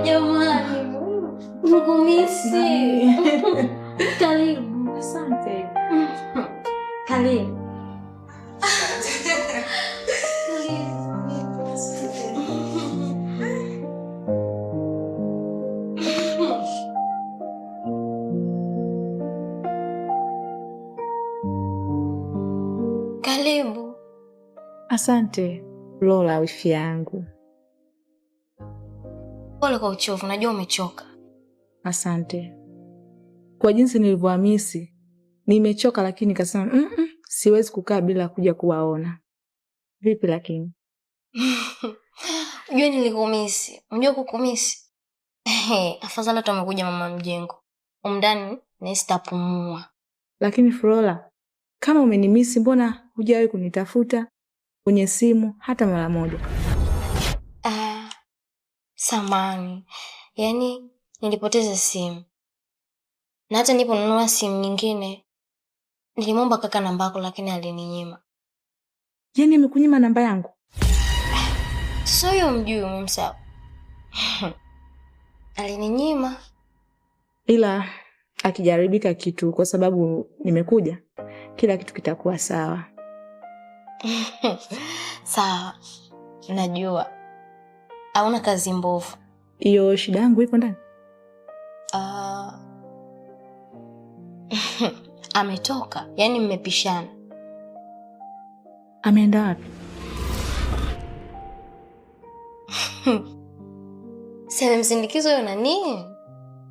Jamani, nikumisi. Karibu. Asante. Karibu. Karibu. Asante Lola, wifi yangu. Pole kwa uchovu, najua umechoka. Asante. Kwa jinsi nilivyohamisi, nimechoka lakini nikasema siwezi kukaa bila kuja kuwaona. Vipi lakini? Unajua nilikumisi. Unajua kukumisi? Afadhali tu amekuja mama mjengo. Umndani nistapumua. Lakini Flora, kama umenimisi mbona hujawahi kunitafuta kwenye simu hata mara moja? Samani. Yaani nilipoteza simu. Na hata niliponunua simu nyingine nilimwomba kaka namba yako lakini alininyima. Yaani amekunyima namba yangu? Sio hiyo mjui umemsahau. Alininyima. Ila akijaribika kitu kwa sababu nimekuja, kila kitu kitakuwa sawa. Sawa. Najua. Hauna kazi mbovu. Hiyo shida yangu ipo ndani. Ametoka. Yaani mmepishana. Ameenda wapi? Sasa msindikizo yona nini?